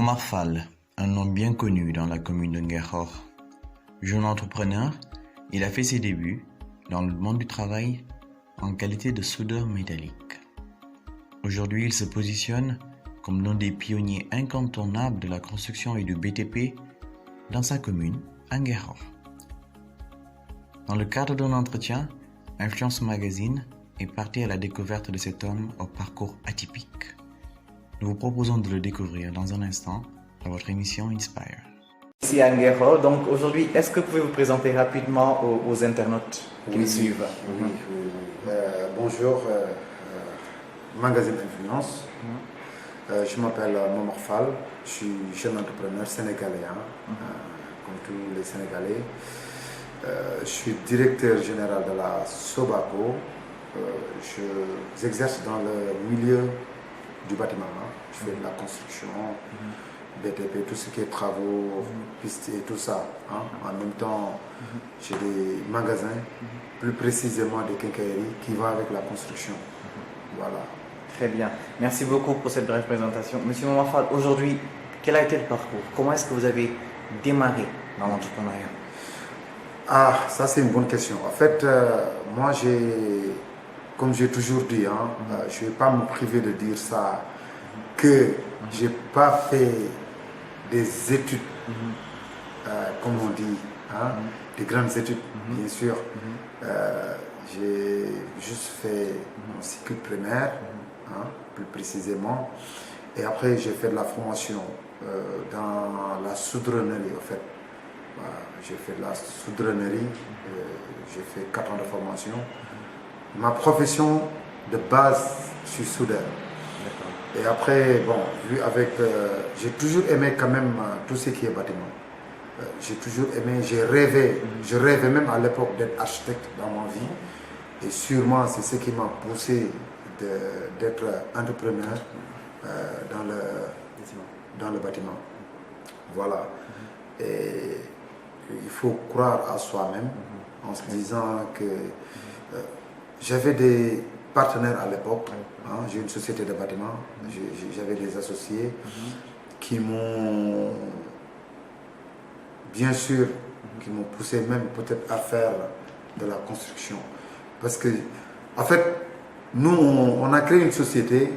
Momar Fall, un nom bien connu dans la commune de Nguékhor. Jeune entrepreneur, il a fait ses débuts dans le monde du travail en qualité de soudeur métallique. Aujourd'hui, il se positionne comme l'un des pionniers incontournables de la construction et du BTP dans sa commune, à Nguékhor. Dans le cadre d'un entretien, Influence Magazine est parti à la découverte de cet homme au parcours atypique. Nous vous proposons de le découvrir dans un instant dans votre émission Inspire. Ici à Nguékhor, donc aujourd'hui, est-ce que vous pouvez vous présenter rapidement aux internautes qui nous suivent? Bonjour, Magazine Influence. Je m'appelle Momar Fall, je suis jeune entrepreneur sénégalais, comme tous les Sénégalais. Je suis directeur général de la Sobaco. J'exerce dans le milieu du bâtiment. Je fais de la construction, BTP, tout ce qui est travaux, pistes et tout ça. En même temps, j'ai des magasins, plus précisément des quincailleries qui vont avec la construction. Voilà. Très bien. Merci beaucoup pour cette brève présentation. Monsieur Momar Fall, aujourd'hui, quel a été le parcours? Comment est-ce que vous avez démarré dans l'entrepreneuriat? Ah, ça c'est une bonne question. En fait, moi comme j'ai toujours dit, je ne vais pas me priver de dire ça, que je n'ai pas fait des études, comme on dit, des grandes études, bien sûr. J'ai juste fait mon cycle primaire, plus précisément, et après j'ai fait de la formation dans la soudronnerie, en fait. J'ai fait de la soudronnerie, j'ai fait 4 ans de formation. Ma profession de base, je suis soudeur. Et après, bon, j'ai toujours aimé quand même tout ce qui est bâtiment. J'ai toujours aimé, j'ai rêvé, je rêvais même à l'époque d'être architecte dans ma vie. Et sûrement, c'est ce qui m'a poussé d'être entrepreneur dans le bâtiment. Voilà. Et il faut croire à soi-même en se disant que j'avais des partenaires à l'époque. J'ai une société de bâtiment, j'avais des associés qui m'ont, bien sûr, qui m'ont poussé même peut-être à faire de la construction. Parce que, en fait, nous, on a créé une société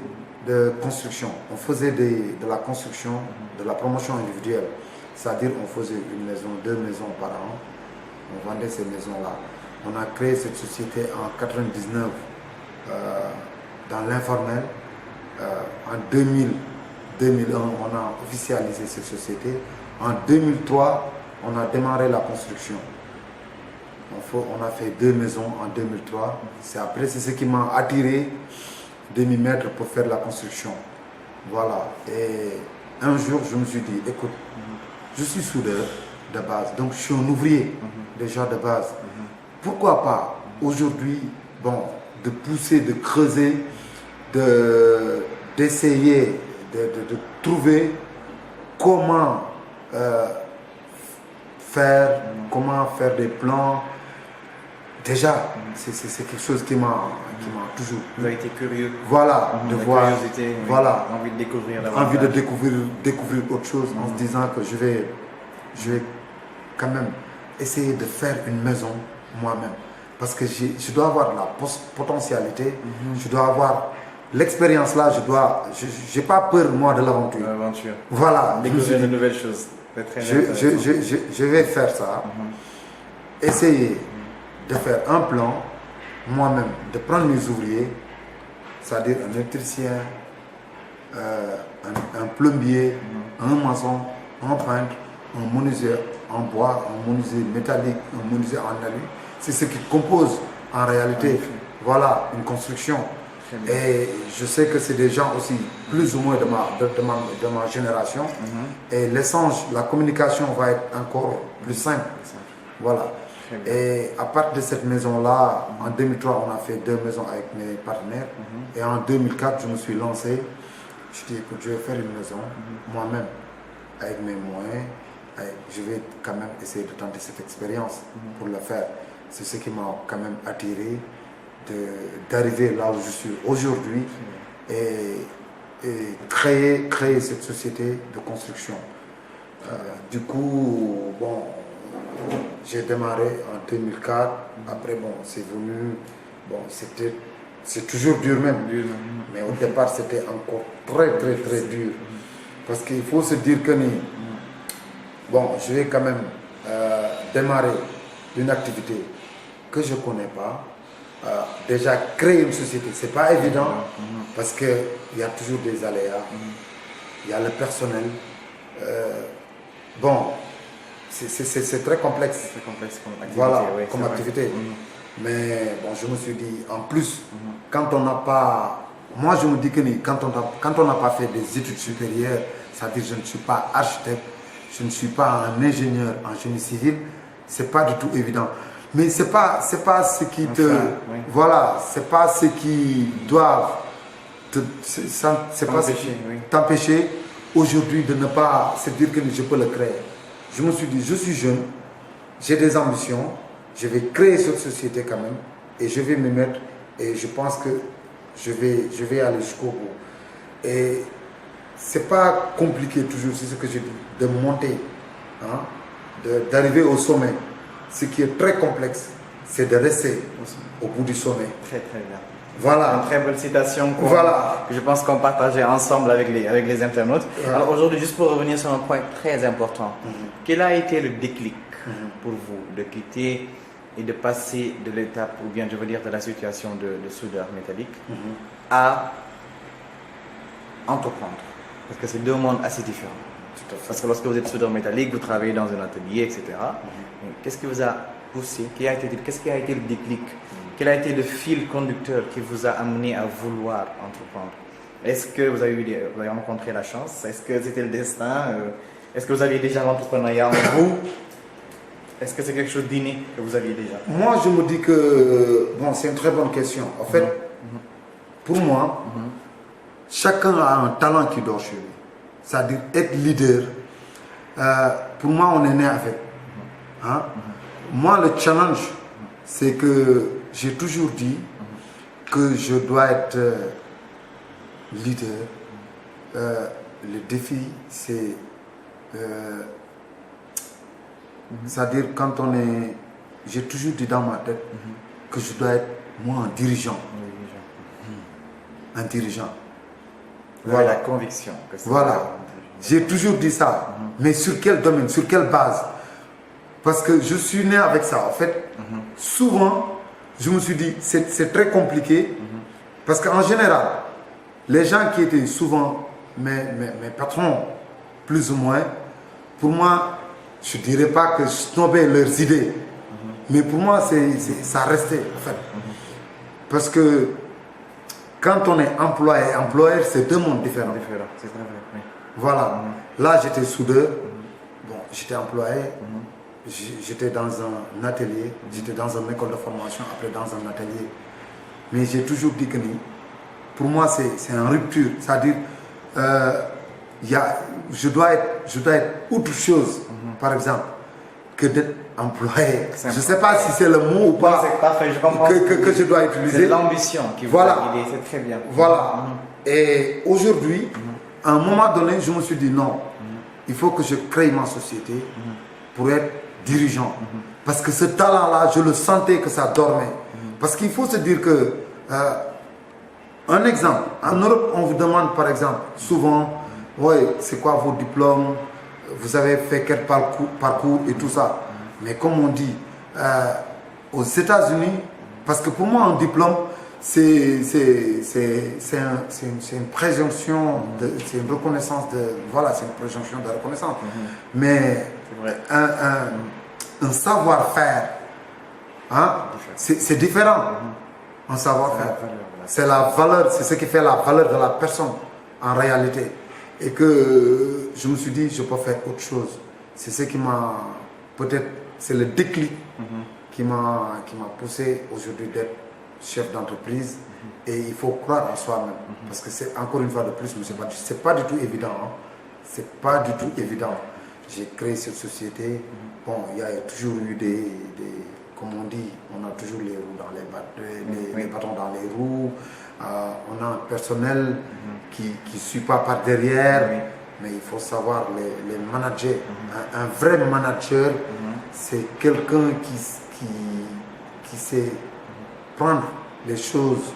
de construction. On faisait de la construction, de la promotion individuelle. C'est-à-dire on faisait une maison, 2 maisons par an. On vendait ces maisons-là. On a créé cette société en 1999 dans l'informel. En 2001, on a officialisé cette société. En 2003, on a démarré la construction. On a fait 2 maisons en 2003. C'est ce qui m'a attiré de m'y mettre pour faire la construction. Voilà. Et un jour, je me suis dit, écoute, je suis soudeur de base, donc je suis un ouvrier déjà de base. Pourquoi pas aujourd'hui, de pousser, de creuser, d'essayer de trouver comment faire des plans. Déjà, c'est quelque chose qui m'a toujours... Vous avez été curieux. Voilà, de voir, curiosité, voilà, envie de découvrir envie de découvrir autre chose en se disant que je vais quand même essayer de faire une maison moi-même. Parce que je dois avoir la potentialité, je dois avoir l'expérience là, je n'ai pas peur moi de l'aventure. L'aventure. Voilà. Découvrir de nouvelles choses. Je vais faire ça, essayer de faire un plan moi-même, de prendre mes ouvriers, c'est-à-dire un électricien, un plombier, un maçon, un peintre, un menuisier en bois, un menuisier métallique, un menuisier en alu. C'est ce qui compose en réalité, voilà, une construction. Et je sais que c'est des gens aussi plus ou moins de ma génération. Et l'échange, la communication va être encore plus simple. Voilà. Et à partir de cette maison-là, en 2003, on a fait 2 maisons avec mes partenaires. Et en 2004, je me suis lancé. Je dis, écoute, je vais faire une maison moi-même, avec mes moyens. Je vais quand même essayer de tenter cette expérience pour le faire. C'est ce qui m'a quand même attiré d'arriver là où je suis aujourd'hui. Et et créer cette société de construction. Du coup, bon, j'ai démarré en 2004. Après, bon, c'est venu. Bon, c'est toujours dur même. Mais au départ, c'était encore très dur. Parce qu'il faut se dire que bon, je vais quand même démarrer une activité que je ne connais pas. Déjà, créer une société, ce n'est pas évident parce qu'il y a toujours des aléas. Il y a le personnel. Bon, c'est très complexe. C'est complexe comme activité. Voilà, oui, comme activité. Mais bon, je me suis dit, en plus, quand on n'a pas... Moi, je me dis que quand on n'a pas fait des études supérieures, c'est-à-dire je ne suis pas architecte, je ne suis pas un ingénieur en génie civil, c'est pas du tout évident. Mais c'est pas ce qui te... oui. Voilà, c'est pas ce qui doivent t'empêcher aujourd'hui de ne pas se dire que je peux le créer. Je me suis dit, je suis jeune, j'ai des ambitions, je vais créer cette société quand même et je vais me mettre et je pense que je vais aller jusqu'au bout. Et c'est pas compliqué toujours, c'est ce que je dis, de monter, hein, d'arriver au sommet. Ce qui est très complexe, c'est de rester au bout du sommet. Très bien. Voilà. Une très belle citation Voilà. que je pense qu'on partageait ensemble avec les internautes. Voilà. Alors aujourd'hui, juste pour revenir sur un point très important, quel a été le déclic pour vous de quitter et de passer de l'étape, ou bien je veux dire de la situation de soudeur métallique à entreprendre? Parce que c'est deux mondes assez différents. Parce que lorsque vous êtes soudeur métallique, vous travaillez dans un atelier, etc. Qu'est-ce qui vous a poussé? Qu'est-ce qui a été le déclic? Quel a été le fil conducteur qui vous a amené à vouloir entreprendre? Est-ce que vous avez rencontré la chance? Est-ce que c'était le destin? Est-ce que vous aviez déjà l'entrepreneuriat en vous? Est-ce que c'est quelque chose d'inné que vous aviez déjà? Moi, je me dis que, bon, c'est une très bonne question. En fait, pour moi, chacun a un talent qui dort chez lui. C'est-à-dire être leader. Pour moi, on est né avec. Hein? Moi, le challenge, c'est que j'ai toujours dit que je dois être leader. Le défi, c'est... c'est-à-dire quand on est... J'ai toujours dit dans ma tête que je dois être, moi, un dirigeant. Un dirigeant. Vous avez la conviction que c'est... Voilà. J'ai toujours dit ça. Mais sur quel domaine, sur quelle base? Parce que je suis né avec ça. En fait, souvent, je me suis dit, c'est très compliqué. Parce qu'en général, les gens qui étaient souvent mes patrons, plus ou moins, pour moi, je ne dirais pas que je snobais leurs idées. Mais pour moi, ça restait, en fait. Parce que quand on est employé et employeur, c'est deux mondes différents. C'est très vrai, oui. Voilà. Là, j'étais soudeur. Bon, j'étais employé. J'étais dans un atelier. J'étais dans une école de formation, après dans un atelier. Mais j'ai toujours dit que pour moi, c'est une rupture. C'est-à-dire, je dois être autre chose, par exemple, que d'être employé. Je ne sais pas si c'est le mot ou pas. C'est parfait, je comprends. Que je dois utiliser. C'est l'ambition qui vous a guidé, c'est très bien. Voilà. Et aujourd'hui, à un moment donné, je me suis dit non, il faut que je crée ma société pour être dirigeant. Parce que ce talent-là, je le sentais que ça dormait. Parce qu'il faut se dire que, un exemple, en Europe, on vous demande par exemple, souvent, ouais, c'est quoi vos diplômes, vous avez fait quel parcours et tout ça. Mais comme on dit, aux États-Unis, parce que pour moi, un diplôme, c'est une présomption, c'est une reconnaissance voilà, c'est une présomption de reconnaissance. Mais un savoir-faire, hein, c'est différent. Un savoir-faire, c'est la valeur, c'est ce qui fait la valeur de la personne en réalité. Et que je me suis dit, je peux faire autre chose. C'est ce qui m'a, peut-être, c'est le déclic qui m'a poussé aujourd'hui d'être chef d'entreprise. Et il faut croire en soi-même. Parce que c'est encore une fois de plus, mais c'est pas du tout évident. Hein. C'est pas du tout évident. J'ai créé cette société. Bon, il y a toujours eu comme on dit, on a toujours les roues dans les bâtons dans les roues. On a un personnel qui suit pas par derrière, Oui. mais il faut savoir les manager. Un vrai manager, c'est quelqu'un qui sait prendre les choses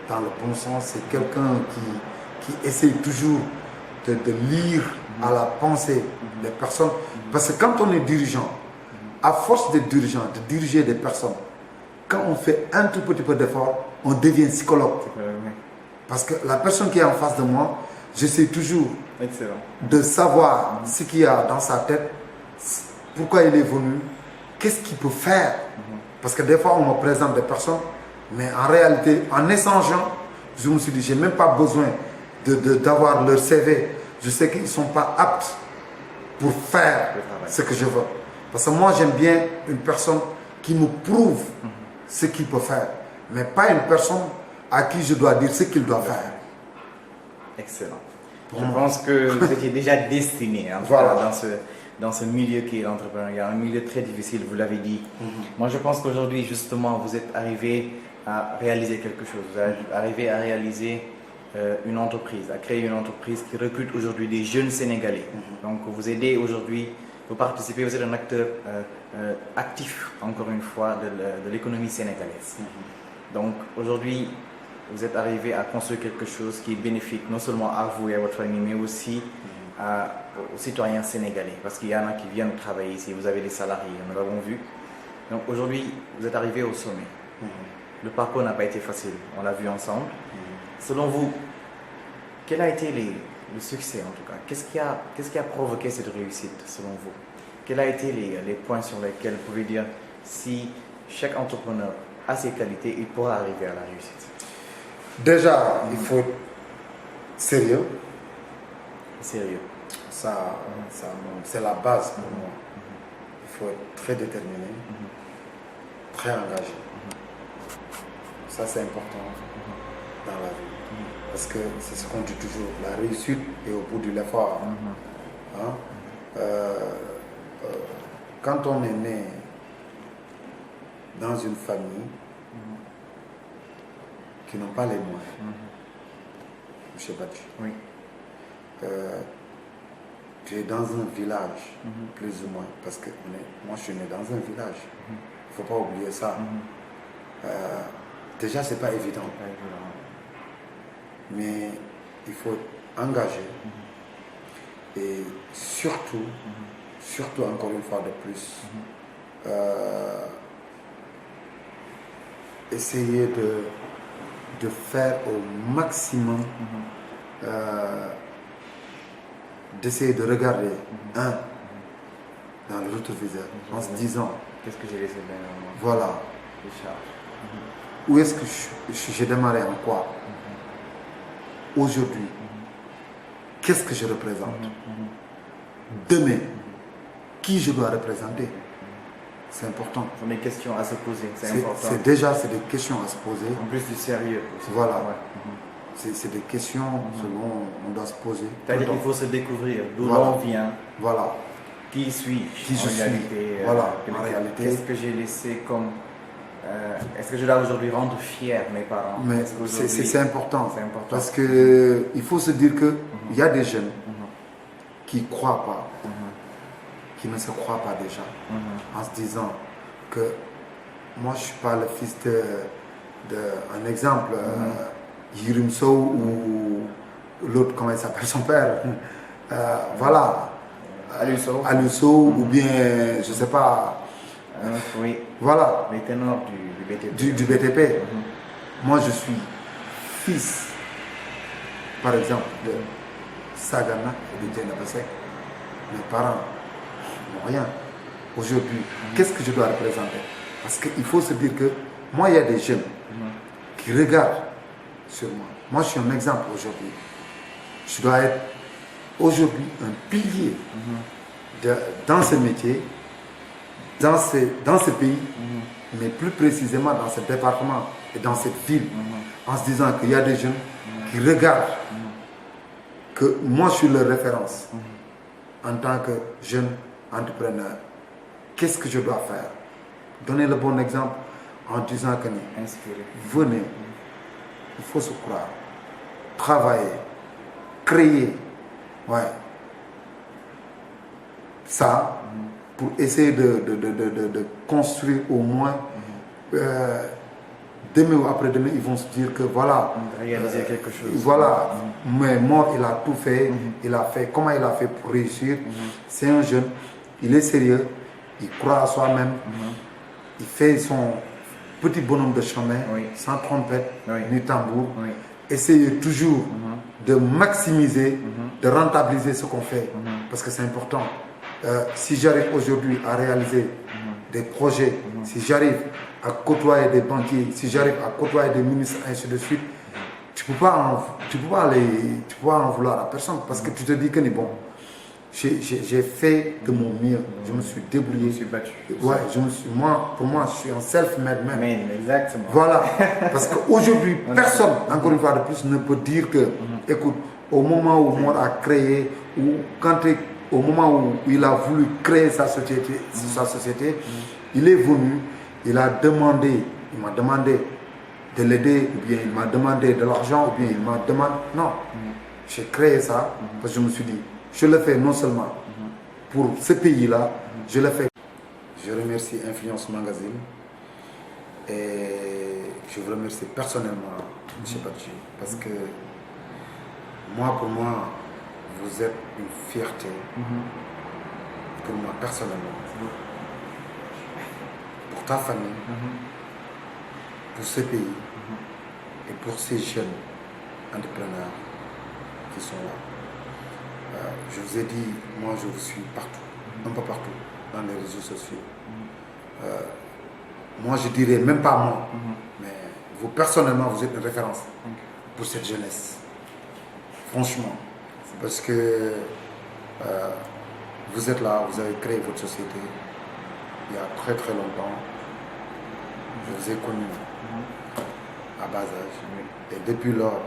dans le bon sens, c'est quelqu'un qui essaie toujours de lire à la pensée des personnes. Parce que quand on est dirigeant, à force d'être dirigeant, de diriger des personnes, quand on fait un tout petit peu d'effort, on devient psychologue. Oui. Parce que la personne qui est en face de moi, j'essaie toujours Excellent. de savoir ce qu'il y a dans sa tête, pourquoi il est venu, qu'est-ce qu'il peut faire. Parce que des fois, on me présente des personnes, mais en réalité, en échangeant, je me suis dit, je n'ai même pas besoin d'avoir leur CV. Je sais qu'ils ne sont pas aptes pour faire ce que je veux. Parce que moi, j'aime bien une personne qui me prouve ce qu'il peut faire, mais pas une personne à qui je dois dire ce qu'il doit faire. Excellent. Je pense que vous étiez déjà destiné en tout Voilà. cas, dans ce milieu qui est l'entrepreneuriat, un milieu très difficile, vous l'avez dit. Moi, je pense qu'aujourd'hui, justement, vous êtes arrivé à réaliser quelque chose. Vous êtes arrivé à réaliser une entreprise, à créer une entreprise qui recrute aujourd'hui des jeunes Sénégalais. Donc, vous aidez aujourd'hui, vous participez, vous êtes un acteur actif, encore une fois, de l'économie sénégalaise. Donc, aujourd'hui, vous êtes arrivé à construire quelque chose qui est bénéfique non seulement à vous et à votre famille, mais aussi aux citoyens sénégalais. Parce qu'il y en a qui viennent travailler ici, vous avez des salariés, nous l'avons vu. Donc aujourd'hui, vous êtes arrivé au sommet. Le parcours n'a pas été facile, on l'a vu ensemble. Selon vous, quel a été le succès en tout cas? Qu'est-ce qui a provoqué cette réussite selon vous? Quels ont été les points sur lesquels vous pouvez dire si chaque entrepreneur a ses qualités, il pourra arriver à la réussite? Déjà, il faut être sérieux. Sérieux. Ça, c'est la base pour moi. Il faut être très déterminé, très engagé. Ça, c'est important dans la vie. Parce que c'est ce qu'on dit toujours, la réussite est au bout de l'effort. Hein? Quand on est né dans une famille qui n'ont pas les moyens, M. Badji, Oui. tu es dans un village, plus ou moins, parce que moi je suis né dans un village. Il ne faut pas oublier ça. Déjà, c'est pas évident. Mais il faut être engagé. Et surtout, surtout encore une fois de plus, essayer de faire au maximum, d'essayer de regarder, dans le rétroviseur, en se disant, Qu'est-ce que j'ai laissé derrière moi? voilà, Richard. où est-ce que j'ai démarré en quoi? Aujourd'hui, qu'est-ce que je représente? Demain, qui je dois représenter? C'est important. Ce sont des questions à se poser, c'est important. C'est des questions à se poser. En plus du sérieux aussi. Voilà. Ouais. C'est des questions selon on doit se poser. C'est-à-dire qu'il faut se découvrir d'où Voilà. l'on vient, Voilà. qui suis-je Qui je en suis. réalité, Voilà, en réalité. Qu'est-ce que j'ai laissé comme... est-ce que je dois aujourd'hui rendre fier mes parents? Mais Est-ce qu'aujourd'hui- c'est important. C'est important. Parce que il faut se dire que il y a des jeunes qui ne croient pas, qui ne se croient pas déjà, en se disant que moi je ne suis pas le fils un exemple, Yirim Sow ou l'autre, comment il s'appelle son père, voilà, Aluso ou bien, je ne sais pas, oui, voilà, les ténors du BTP. du BTP. Moi je suis fils, par exemple, de Sagana et de Djenabasek. Mes parents n'ont rien. Aujourd'hui, qu'est-ce que je dois représenter? Parce qu'il faut se dire que moi, il y a des jeunes qui regardent sur moi. Moi, je suis un exemple aujourd'hui. Je dois être aujourd'hui un pilier dans ce métier, dans ce pays, mais plus précisément dans ce département et dans cette ville, en se disant qu'il y a des jeunes qui regardent que moi, je suis leur référence en tant que jeune entrepreneur. Qu'est-ce que je dois faire? Donner le bon exemple en disant que Inspiré. venez, il faut se croire, travailler, créer, ouais, ça, pour essayer de construire au moins, demain ou après-demain, ils vont se dire que voilà, Réaliser quelque chose. voilà, mais Mor, il a tout fait, il a fait, comment il a fait pour réussir. C'est un jeune, il est sérieux, il croit à soi-même, il fait son petit bonhomme de chemin, sans trompette, ni tambour. Essayez toujours de maximiser, de rentabiliser ce qu'on fait, parce que c'est important. Si j'arrive aujourd'hui à réaliser des projets, si j'arrive à côtoyer des banquiers, si j'arrive à côtoyer des ministres, ainsi de suite, tu ne peux pas en vouloir à personne, parce que tu te dis que bon, j'ai fait de mon mieux, je me suis débrouillé. Je me suis battu. Ouais, pour moi, je suis un self-made man. Exactement. Voilà, parce qu'aujourd'hui, personne, encore une fois de plus, ne peut dire que, écoute, au moment où Mor a créé, ou au moment où il a voulu créer sa société, il est venu, il m'a demandé de l'aider, ou bien il m'a demandé de l'argent, ou bien il m'a demandé. Non, j'ai créé ça parce que je me suis dit, je le fais non seulement pour ce pays-là, je le fais. Je remercie Influence Magazine et je vous remercie personnellement, M. Badji, parce que pour moi, vous êtes une fierté pour moi personnellement, pour ta famille, pour ce pays et pour ces jeunes entrepreneurs qui sont là. Je vous ai dit, moi je vous suis partout, un peu partout, dans les réseaux sociaux. Moi je dirais même pas moi, mais vous personnellement vous êtes une référence pour cette jeunesse. Franchement, parce que vous êtes là, vous avez créé votre société il y a très très longtemps. Je vous ai connu à bas âge. Et depuis lors,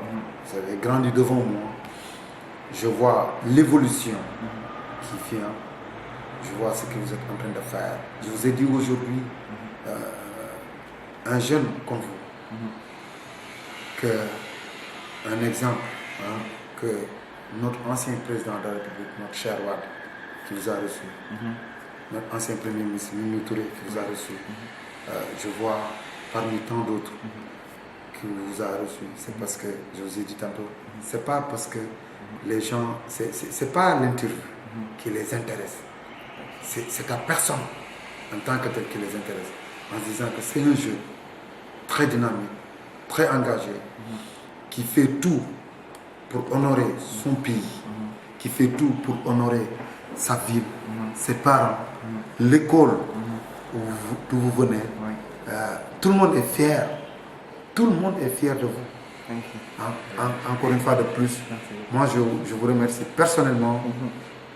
vous avez grandi devant moi. Je vois l'évolution qui vient. Je vois ce que vous êtes en train de faire. Je vous ai dit aujourd'hui, un jeune comme vous, un exemple, que notre ancien président de la République, notre cher Wade, qui vous a reçu, notre ancien premier ministre, Mimi Touré, qui vous a reçu, je vois parmi tant d'autres qui vous a reçu. C'est parce que, je vous ai dit tantôt, c'est pas parce que les gens, c'est pas l'interview qui les intéresse, c'est ta personne en tant que telle qui les intéresse, en disant que c'est un jeu très dynamique, très engagé, qui fait tout pour honorer son pays, qui fait tout pour honorer sa ville, ses parents, l'école d'où vous venez. Tout le monde est fier. Tout le monde est fier de vous. Encore une fois de plus, moi je vous remercie personnellement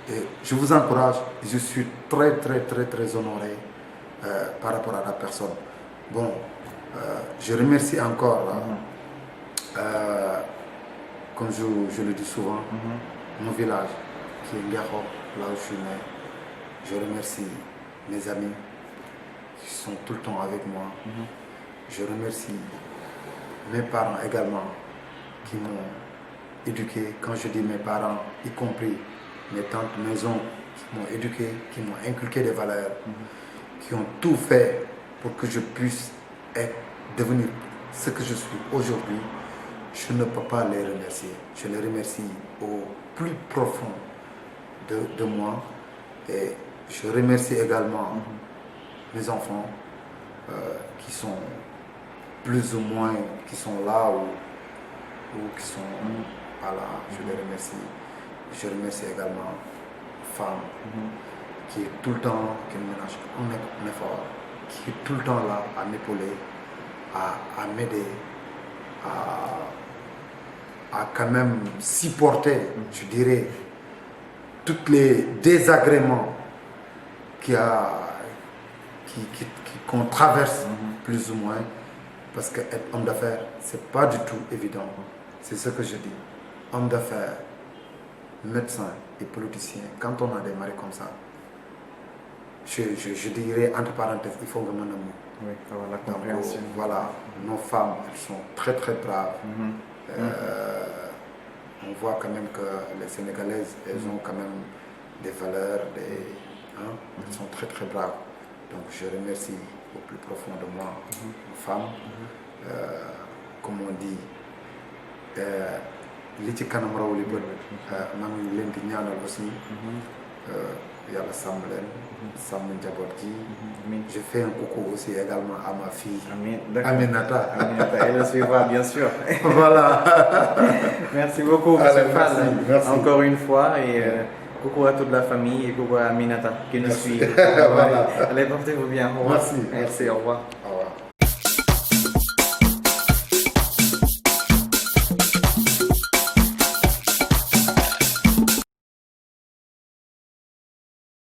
et je vous encourage. Je suis très très très très honoré par rapport à la personne. Bon, je remercie encore, comme je le dis souvent, mon village qui est Ngakho, là où je suis né. Je remercie mes amis qui sont tout le temps avec moi. Je remercie mes parents également qui m'ont éduqué. Quand je dis mes parents, y compris mes tantes, mes oncles, qui m'ont éduqué, qui m'ont inculqué des valeurs, qui ont tout fait pour que je puisse devenir ce que je suis aujourd'hui. Je ne peux pas les remercier. Je les remercie au plus profond de moi. Et je remercie également mes enfants qui sont plus ou moins, qui sont là ou qui sont pas là. Je les remercie. Je remercie également ma femme qui est tout le temps, qui me ménage un effort, qui est tout le temps là à m'épauler, à m'aider, à quand même supporter, je dirais, tous les désagréments qu'on traverse plus ou moins, parce qu'être homme d'affaires, c'est pas du tout évident. C'est ce que je dis. Homme d'affaires, médecin et politicien, quand on a des maris comme ça, je dirais entre parenthèses, il faut vraiment aimer. Oui, avoir la compréhension. Voilà, nos femmes, elles sont très très braves. on voit quand même que les Sénégalaises, elles ont quand même des valeurs, elles sont très très braves. Donc je remercie au plus profond de moi nos femmes. Comme on dit, li ci kanam raw li bët maa ngi leen di ñaanal aussi yàlla sàmm leen sàmm njaboot gi. Je fais un coucou aussi également à ma fille Aminata. Aminata, elle le suivra bien sûr. Voilà. Merci beaucoup monsieur Fall. Merci. Encore une fois et coucou à toute la famille et coucou à Aminata qui nous suit. Voilà. Allez, portez-vous bien. Au revoir. Merci. Merci, au revoir.